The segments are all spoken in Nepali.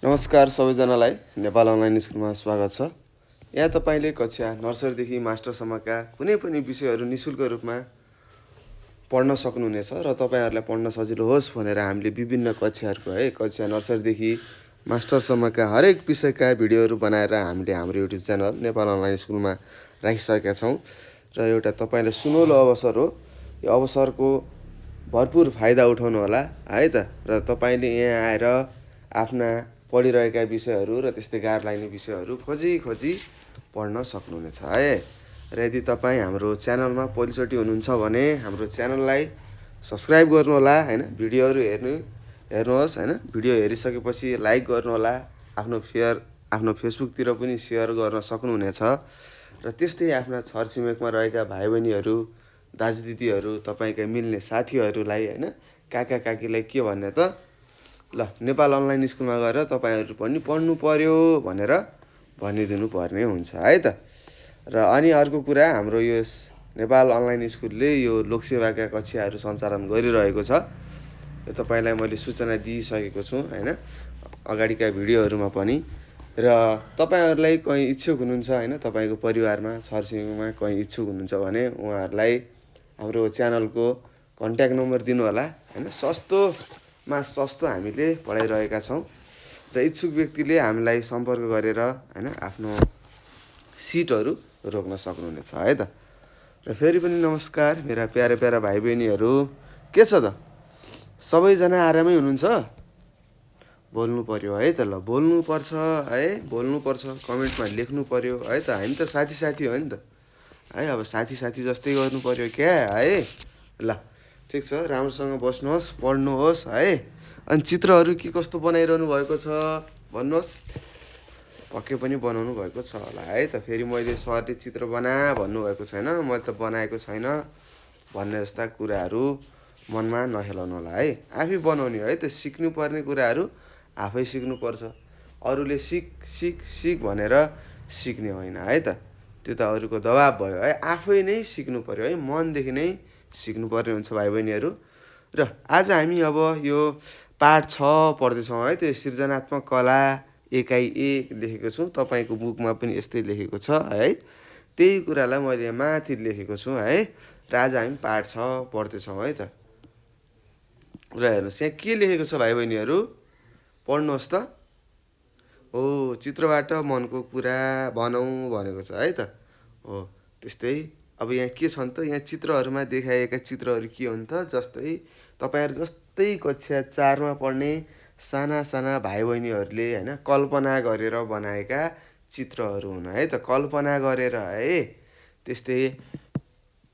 नमस्कार सबैजनालाई नेपाल अनलाइन स्कुलमा स्वागत छ। यहाँ तपाईले कक्षा नर्सरीदेखि मास्टरसम्मका कुनै पनि विषयहरू निशुल्क रूपमा पढ्न सक्नुहुनेछ र तपाईहरुलाई पढ्न सजिलो होस् भनेर हामीले विभिन्न कक्षाहरुको कक्षा नर्सरीदेखि मास्टरसम्मका हरेक विषयका भिडियोहरू बनाएर हामीले हाम्रो युट्युब च्यानल नेपाल अनलाइन स्कुलमा राखिसकेका छौं र एउटा तपाईले सुनौलो अवसर हो। यो अवसरको भरपूर फाइदा उठाउनु होला है त। र तपाईले यहाँ आएर आफ्ना पढिरहेका विषयहरू र त्यस्तै गाह्रो लाग्ने विषयहरू खोजी पढ्न सक्नुहुनेछ है। र यदि तपाईं हाम्रो च्यानलमा पहिलोचोटि हुनुहुन्छ भने हाम्रो च्यानललाई सब्स्क्राइब गर्नु होला हैन। भिडियोहरू हेर्नुहोस् हैन। भिडियो हेरिसकेपछि लाइक गर्नु होला, आफ्नो फेसबुकतिर पनि शेयर गर्न सक्नुहुनेछ र त्यस्तै आफ्ना छरछिमेकमा रहेका भाइबहिनीहरू, दाजुदिदीहरू, तपाईका मिल्ने साथीहरूलाई हैन, काका काकीलाई के भन्ने त ल नेपाल अनलाइन स्कुलमा गएर तपाईहरु पनि पढ्नु पर्यो भनेर भनिदिनु पर्ने हुन्छ है त। र अनि अर्को कुरा, हाम्रो यो नेपाल अनलाइन स्कुलले यो लोकसेवाका कक्षाहरू सञ्चालन गरिरहेको छ। यो तपाईलाई मैले सूचना दिइसकेको छु हैन, अगाडिका भिडियोहरुमा पनि। र तपाईहरुलाई कहीं इच्छुक हुनुहुन्छ हैन, तपाईको परिवारमा छरछिमेकमा कहीं इच्छुक हुनुहुन्छ भने उहाँहरुलाई हाम्रो च्यानलको कन्ट्याक्ट नम्बर दिनु होला हैन। सस्तो हामीले पढाइरहेका छौं र इच्छुक व्यक्तिले हामीलाई सम्पर्क गरेर हैन आफ्नो सिटहरू रोक्न सक्नुहुनेछ है त। र फेरि पनि नमस्कार मेरा प्यारा भाइ बहिनीहरू, के छ त? सबैजना आरामै हुनुहुन्छ? बोल्नु पर्यो है त। ल बोल्नु पर्छ है, बोल्नु पर्छ, कमेन्टमा लेख्नु पर्यो है त। हामी त साथी हो नि त है। अब साथी जस्तै गर्नु पर्यो क्या है। ल ठीक छ, राम्रोसँग बस्नुहोस्, पढ्नुहोस् है। अनि चित्रहरू के कस्तो बनाइरहनु भएको छ भन्नुहोस्। पक्कै पनि बनाउनु भएको छ होला है त। फेरि मैले सरले चित्र बना भन्नु भएको छैन, मैले त बनाएको छैन भन्ने जस्ता कुराहरू मनमा नखेलाउनु होला है। आफै बनाउने है त। सिक्नु पर्ने कुराहरू आफै सिक्नु पर्छ। अरूले सिक भनेर सिक्ने होइन है त। त्यो त अरूको दबाब भयो है। आफै नै सिक्नु पर्यो है, मनदेखि नै सिक्नु पर्ने हुन्छ भाइ बहिनीहरू। र आज हामी अब यो पाठ 6 पढ्दैछौँ है। त्यो सृजनात्मक कला एकाइ 1 लेखेको छु। तपाईको बुकमा पनि यस्तै लेखेको छ है। त्यही कुरालाई मैले माथि लेखेको छु है। र आज हामी पाठ 6 पढ्दैछौँ है त। र हेर्नुहोस् यहाँ के लेखेको छ भाइ बहिनीहरू, पढ्नुहोस् त। हो, चित्रबाट मनको कुरा बनाऊ भनेको छ है त। हो त्यस्तै। अब यहाँ के छन् त, यहाँ चित्रहरूमा देखाइएका चित्रहरू के हुन् त, जस्तै तपाईहरु जस्तै कक्षा 4 मा पढ्ने साना भाइ बहिनीहरूले हैन कल्पना गरेर बनाएका चित्रहरू हुन् है त। कल्पना गरेर है। त्यस्तै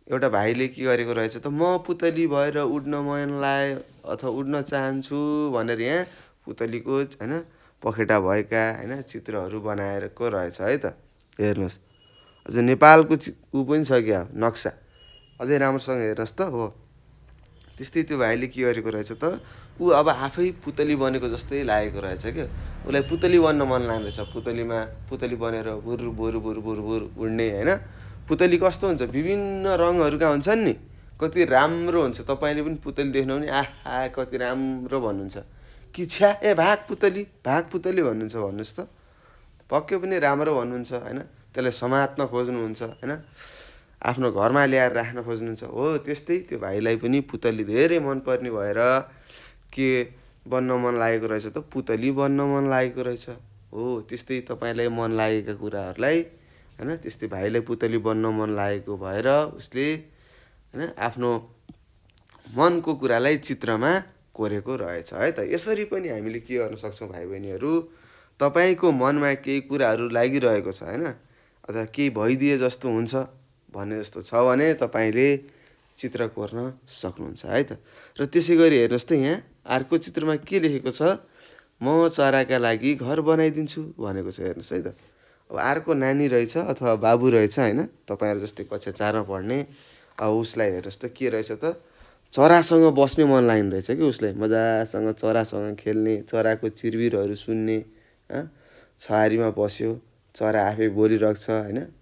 एउटा भाइले के गरेको रहेछ त, म पुतली भएर उड्न मन लाग्यो अथवा उड्न चाहन्छु भनेर यहाँ पुतलीको हैन पखेटा भएका हैन चित्रहरू बनाएको रहेछ है त। हेर्नुहोस्, अझ नेपालको पनि छ क्या नक्सा, अझै राम्रोसँग हेर्नुहोस् त। हो त्यस्तै त्यो भाइले के गरेको रहेछ त, ऊ अब आफै पुतली बनेको जस्तै लागेको रहेछ क्या। उसलाई पुतली बन्न मन लाग्ने रहेछ। पुतली बनेर बुर उड्ने हैन। पुतली कस्तो हुन्छ, विभिन्न रङहरूका हुन्छन् नि, कति राम्रो हुन्छ। तपाईले पनि पुतली देख्नु भने आहा कति राम्रो भन्नुहुन्छ कि छ्या ए भाग पुतली भन्नुहुन्छ। भन्नुहोस् त, पक्कै पनि राम्रो भन्नुहुन्छ हैन। त्यसलाई समात्न खोज्नुहुन्छ हैन, आफ्नो घरमा ल्याएर राख्न खोज्नुहुन्छ। हो त्यस्तै त्यो भाइलाई पनि पुतली धेरै मन पर्ने भएर के बन्न मन लागेको रहेछ त, पुतली बन्न मन लागेको रहेछ। हो त्यस्तै तपाईलाई मन लागेका कुराहरूलाई हैन, त्यस्तै भाइलाई पुतली बन्न मन लागेको भएर उसले हैन आफ्नो मनको कुरालाई चित्रमा कोरेको रहेछ है त। यसरी पनि हामीले के गर्न सक्छौं भाइ बहिनीहरू, तपाईको मनमा केही कुराहरू लागिरहेको छ हैन, अथवा केही भइदिए जस्तो हुन्छ भन्ने जस्तो छ भने तपाईले चित्र कोर्न सक्नुहुन्छ है त। र त्यसै गरी हेर्नुहोस् त, यहाँ अर्को चित्रमा के लेखेको छ, म चराका लागि घर बनाइदिन्छु भनेको छ। हेर्नुहोस् है त। अब अर्को नानी रहेछ अथवा बाबु रहेछ हैन, तपाईहरु जस्तै कक्षा 4 मा पढ्ने। अब उसलाई हेर्नुहोस् त के रहेछ त, चरासँग बस्ने मन लाग्ने रहेछ कि उसलाई। मजासँग चरासँग खेल्ने, चराको चिरबिरहरू सुन्ने। छहारीमा बस्यो, चरा आफै बोलिरहेको छ हैन।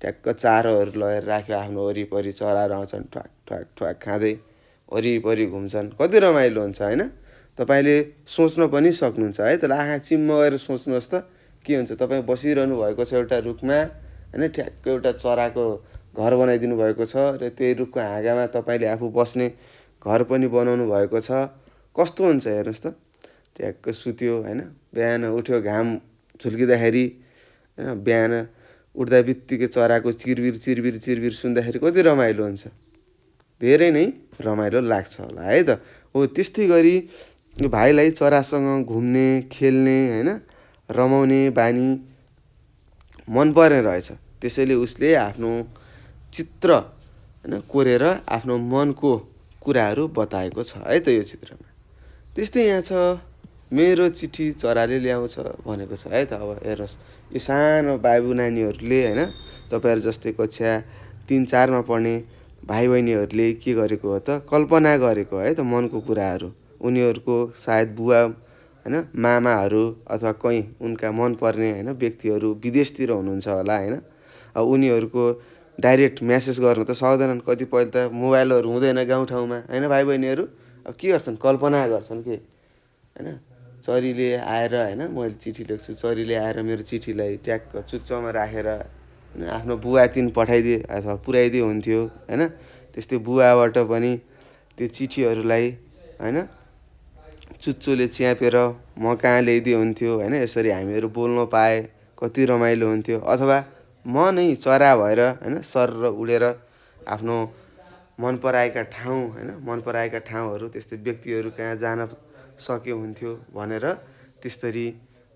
ट्याक्क चारोहरू लगेर राख्यो आफ्नो वरिपरि, चराहरू आउँछन् ठ्वाक ठ्वाक ठ्वाक खाँदै वरिपरि घुम्छन्, कति रमाइलो हुन्छ हैन। तपाईँले सोच्न पनि सक्नुहुन्छ है त। आँखा चिम्म गरेर सोच्नुहोस् त के हुन्छ। तपाईँ बसिरहनु भएको छ एउटा रुखमा होइन, ठ्याक्क एउटा चराको घर बनाइदिनु भएको छ र त्यही रुखको हाँगामा तपाईँले आफू बस्ने घर पनि बनाउनु भएको छ। कस्तो हुन्छ हेर्नुहोस् त। ट्याक्क सुत्यो होइन, बिहान उठ्यो घाम झुल्किँदाखेरि होइन, बिहान उठ्दा बित्तिकै चराको चिरबिर चिरबिर चिरबिर सुन्दाखेरि कति रमाइलो हुन्छ, धेरै नै रमाइलो लाग्छ होला है त। हो त्यस्तै गरी यो भाइलाई चरासँग घुम्ने खेल्ने होइन रमाउने बानी मन पर्ने रहेछ। त्यसैले उसले आफ्नो चित्र होइन कोरेर आफ्नो मनको कुराहरू बताएको छ है त यो चित्रमा। त्यस्तै यहाँ छ मेरो चिठी चराले ल्याउँछ भनेको छ है त। अब हेर्नुहोस् यो सानो बाबु नानीहरूले होइन तपाईँहरू जस्तै कक्षा 3-4मा पढ्ने भाइ बहिनीहरूले के गरेको हो त, कल्पना गरेको है त मनको कुराहरू। उनीहरूको सायद बुवा होइन मामाहरू अथवा कहीँ उनका मनपर्ने होइन व्यक्तिहरू विदेशतिर हुनुहुन्छ होला होइन। अब उनीहरूको डाइरेक्ट म्यासेज गर्न त सक्दैनन्। कतिपय त मोबाइलहरू हुँदैन गाउँठाउँमा होइन। भाइ बहिनीहरू अब के गर्छन्, कल्पना गर्छन् के होइन। चरीले आएर होइन मैले चिठी लेख्छु, चरीले आएर मेरो चिठीलाई ट्याक्क चुच्चोमा राखेर होइन आफ्नो बुवातिर पठाइदिए अथवा पुर्याइदिए हुन्थ्यो होइन। त्यस्तै बुवाबाट पनि त्यो चिठीहरूलाई होइन चुच्चोले च्यापेर म कहाँ ल्याइदिए हुन्थ्यो होइन। यसरी हामीहरू बोल्न पाए कति रमाइलो हुन्थ्यो। अथवा म नै चरा भएर होइन सर उडेर आफ्नो मन पराएका ठाउँ होइन मन पराएका ठाउँहरू त्यस्तै व्यक्तिहरू कहाँ जान सके हुन्थ्यो भनेर त्यसरी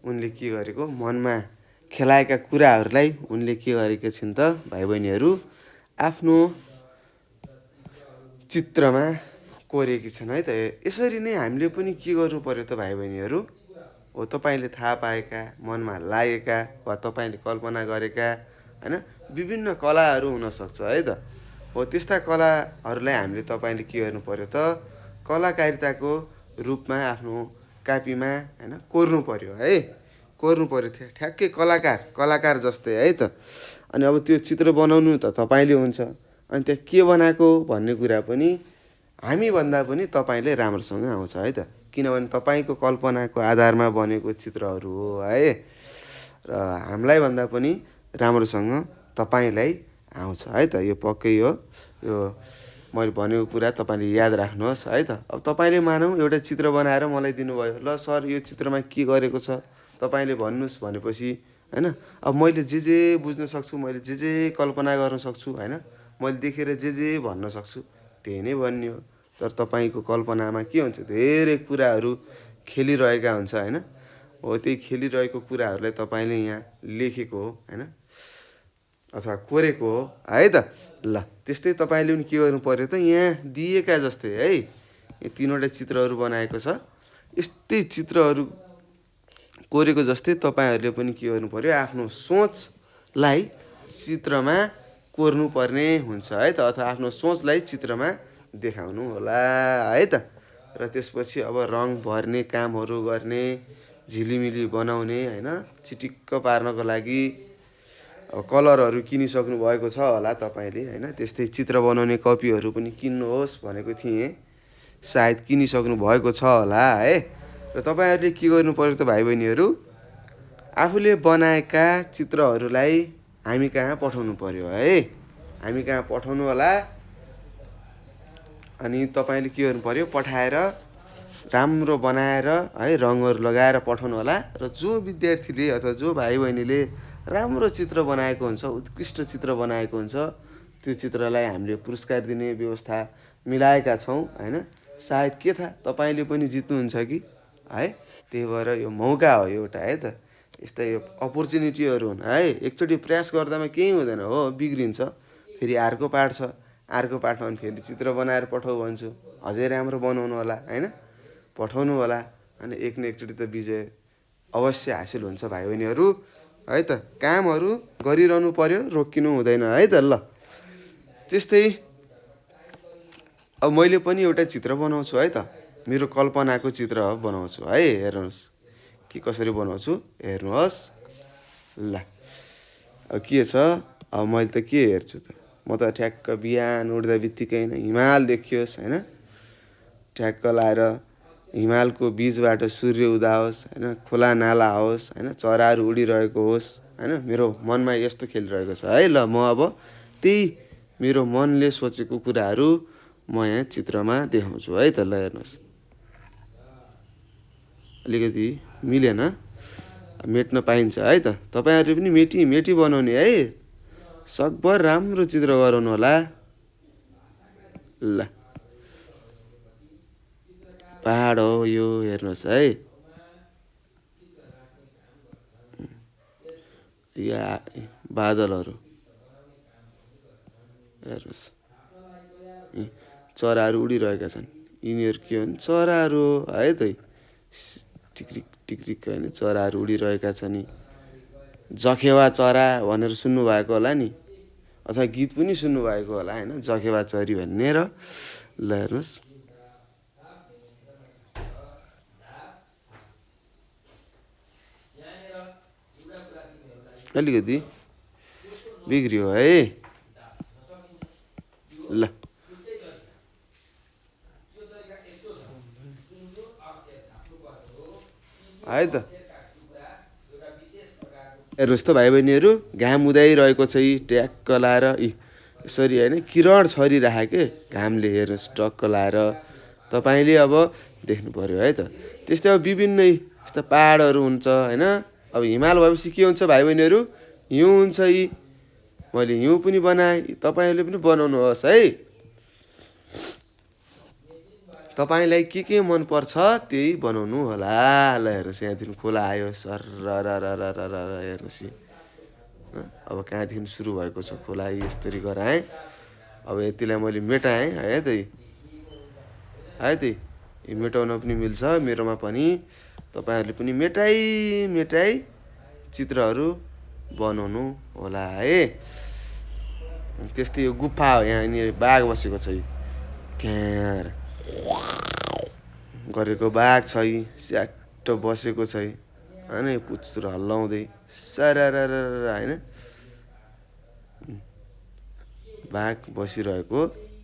उनले के गरेको मनमा खेलाएका कुराहरूलाई उनले के गरेका छिन् त भाइ बहिनीहरू आफ्नो चित्रमा कोरेकी छन् है त। यसरी नै हामीले पनि के गर्नु पर्यो त भाइ बहिनीहरू, हो तपाईँले थाहा पाएका मनमा लागेका वा तपाईँले कल्पना गरेका होइन विभिन्न कलाहरू हुनसक्छ है त। हो त्यस्ता कलाहरूलाई हामीले तपाईँले के गर्नु पर्यो त, कलाकारिताको रूपमा आफ्नो कापीमा होइन कोर्नु पर्यो है, कोर्नु पर्यो ठ्याक्कै कलाकार जस्तै है त। अनि अब त्यो चित्र बनाउनु त तपाईँले हुन्छ, अनि त्यहाँ के बनाएको भन्ने कुरा पनि हामीभन्दा पनि तपाईँले राम्रोसँग आउँछ है त। किनभने तपाईँको कल्पनाको आधारमा बनेको चित्रहरू हो है र हामीलाई भन्दा पनि राम्रोसँग तपाईँलाई आउँछ है त। यो पक्कै हो। यो मैले भनेको कुरा तपाईँले याद राख्नुहोस् है त। अब तपाईँले मानौँ एउटा चित्र बनाएर मलाई दिनुभयो, ल सर यो चित्रमा के गरेको छ तपाईँले भन्नुहोस् भनेपछि होइन अब मैले जे बुझ्न सक्छु, मैले जे कल्पना गर्न सक्छु होइन, मैले देखेर जे भन्न सक्छु त्यही नै भन्ने हो। तर तपाईँको कल्पनामा के हुन्छ, धेरै कुराहरू खेलिरहेका हुन्छ होइन। हो त्यही खेलिरहेको कुराहरूलाई तपाईँले यहाँ लेखेको हो होइन अथवा कोरेको हो है त। ल त्यस्तै तपाईँले पनि के गर्नु पर्यो त, यहाँ दिएका जस्तै है यो 3वटा चित्रहरू बनाएको छ, यस्तै चित्रहरू कोरेको जस्तै तपाईँहरूले पनि के गर्नु पर्यो, आफ्नो सोचलाई चित्रमा कोर्नु पर्ने हुन्छ है त। अथवा आफ्नो सोचलाई चित्रमा देखाउनु होला है त। र त्यसपछि अब रङ भर्ने कामहरू गर्ने, झिलिमिली बनाउने होइन, चिटिक्क पार्नको लागि अब कलरहरू किनिसक्नु भएको छ होला तपाईँले होइन। त्यस्तै चित्र बनाउने कपीहरू पनि किन्नुहोस् भनेको थिएँ, सायद किनिसक्नु भएको छ होला है। र तपाईँहरूले के गर्नु पर्यो त भाइ बहिनीहरू, आफूले बनाएका चित्रहरूलाई हामी कहाँ पठाउनु पर्यो है, हामी कहाँ पठाउनु होला। अनि तपाईँले के गर्नु पर्यो, पठाएर राम्रो बनाएर है रङहरू लगाएर पठाउनु होला। र जो विद्यार्थीले अथवा जो भाइ बहिनीले राम्रो चित्र बनाएको हुन्छ, उत्कृष्ट चित्र बनाएको हुन्छ, त्यो चित्रलाई हामीले पुरस्कार दिने व्यवस्था मिलाएका छौँ होइन। सायद के थाहा तपाईँले पनि जित्नुहुन्छ कि है। त्यही भएर यो मौका हो एउटा है त। यस्तै यो अपर्च्युनिटीहरू हुन् है। एकचोटि प्रयास गर्दामा केही हुँदैन हो, बिग्रिन्छ। फेरि अर्को पाठ छ, अर्को पाठमा पनि फेरि चित्र बनाएर पठाऊ भन्छु, अझै राम्रो बनाउनु होला होइन, पठाउनु होला। अनि एक न एकचोटि त विजय अवश्य हासिल हुन्छ भाइ बहिनीहरू है त। कामहरू गरिरहनु पर्यो, रोकिनु हुँदैन है त। ल त्यस्तै अब मैले पनि एउटा चित्र बनाउँछु है त, मेरो कल्पनाको चित्र बनाउँछु है। हेर्नुहोस् के कसरी बनाउँछु हेर्नुहोस्। ल अब के छ, अब मैले त के हेर्छु त, म त ठ्याक्क बिहान उठ्दा बित्तिकै नै हिमाल देखियोस् होइन, ठ्याक्क लाएर हिमालको बीचबाट सूर्य उदाओस् हैन, खोला नाला आओस् हैन, चराहरू उडिरहेको होस् हैन, मेरो मनमा यस्तो खेलिरहेको छ है। ल म अब त्यही मेरो मनले सोचेको कुराहरू म यहाँ चित्रमा देखाउँछु है त। ल हेर्नुहोस्, अलिकति मिलेन, मेट्न पाइन्छ है त। तपाईँहरूले पनि मेटी बनाउने है, सकभर राम्रो चित्र गराउनु होला। ल पहाड हो यो, हेर्नुहोस् है, या बादलहरू हेर्नुहोस्, चराहरू उडिरहेका छन्। यिनीहरू के भन्, चराहरू हो है त, टिक्रिक टिक्रिक होइन, चराहरू उडिरहेका छन्। जखेवा चरा भनेर सुन्नुभएको होला नि, अथवा गीत पनि सुन्नुभएको होला होइन, जखेवा चरी भनेर। ल हेर्नुहोस्, अलिकति बिग्रियो है। ल है त हेर्नुहोस् त भाइ बहिनीहरू, घाम उदाइरहेको छ यी ट्याक्क लाएर, यसरी होइन किरण छरिरहे के घामले, हेर्नुहोस् टक्क लाएर। तपाईँले अब देख्नु पर्यो है त। त्यस्तै अब विभिन्न यस्ता पहाडहरू हुन्छ होइन। अब हिमाल भएपछि के हुन्छ भाइ बहिनीहरू, हिउँ हुन्छ। यी मैले हिउँ पनि बनाएँ, तपाईँहरूले पनि बनाउनुहोस् है। तपाईँलाई के मनपर्छ त्यही बनाउनु होला। ल हेर्नुहोस्, यहाँदेखि खोला आयो सर, हेर्नुहोस् अब कहाँदेखि सुरु भएको छ खोला, यसरी गराएँ। अब यतिलाई मैले मेटाएँ है त, यो मेटाउन पनि मिल्छ मेरोमा पनि। तपाईँहरूले पनि मेटाई चित्रहरू बनाउनु होला है। त्यस्तै यो गुफा हो, यहाँनिर बाघ बसेको छ, क्यार गरेको बाघ छ, स्याट्ट बसेको छ होइन, पुच्छर हल्लाउँदै सारा होइन, बाघ बसिरहेको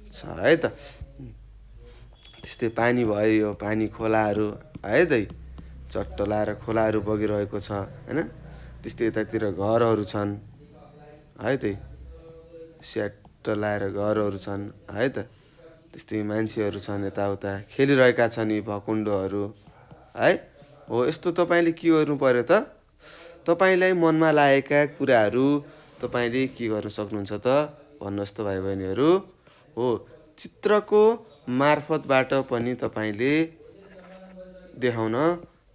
छ है त। त्यस्तै पानी भयो, यो पानी खोलाहरू है त, चट्ट लाएर खोलाहरू बगिरहेको छ होइन। त्यस्तै यतातिर घरहरू छन् है त, स्याट्ट लाएर घरहरू छन् है त। त्यस्तै मान्छेहरू छन्, यताउता खेलिरहेका छन् यी भकुण्डोहरू है। हो यस्तो तपाईँले के गर्नु पर्यो त, तपाईँलाई मनमा लागेका कुराहरू तपाईँले के गर्न सक्नुहुन्छ त भन्नुहोस् त भाइ बहिनीहरू। हो चित्रको मार्फतबाट पनि तपाईँले देखाउन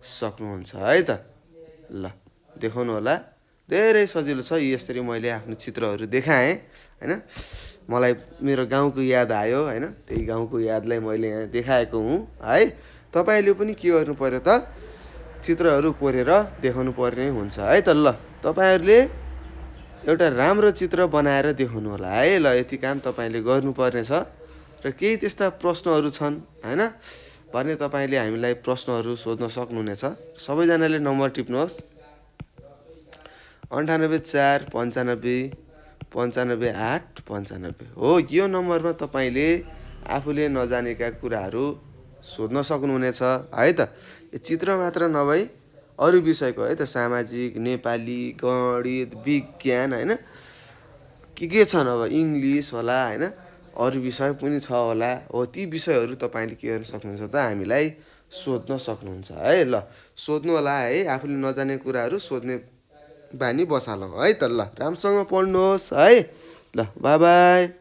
सक्नुहुन्छ है त। ल देखाउनु होला, धेरै सजिलो छ। यसरी मैले आफ्नो चित्रहरू देखाएँ होइन। मलाई मेरो गाउँको याद आयो होइन, त्यही गाउँको यादलाई मैले यहाँ देखाएको हुँ है। तपाईँले पनि के गर्नु पर्यो त, चित्रहरू कोरेर देखाउनु पर्ने हुन्छ है त। ल तपाईँहरूले एउटा राम्रो चित्र बनाएर देखाउनु होला है। ल यति काम तपाईँले गर्नुपर्ने छ। र केही त्यस्ता प्रश्नहरू छन् होइन भने तपाईँले हामीलाई प्रश्नहरू सोध्न सक्नुहुनेछ। सबैजनाले नम्बर टिप्नुहोस्, 98 4 95 95 8 95 हो। यो नम्बरमा तपाईँले आफूले नजानेका कुराहरू सोध्न सक्नुहुनेछ है त। यो चित्र मात्र नभई अरू विषयको है त, सामाजिक, नेपाली, गणित, विज्ञान होइन, के छन् अब इङ्ग्लिस होला होइन, अरू विषय पनि छ होला। हो ती विषयहरू तपाईँले के गर्न सक्नुहुन्छ त, हामीलाई सोध्न सक्नुहुन्छ है। ल सोध्नु होला है, आफूले नजाने कुराहरू सोध्ने बानी बसालौँ है त। ल राम्रोसँग पढ्नुहोस् है। ल बाई बाई।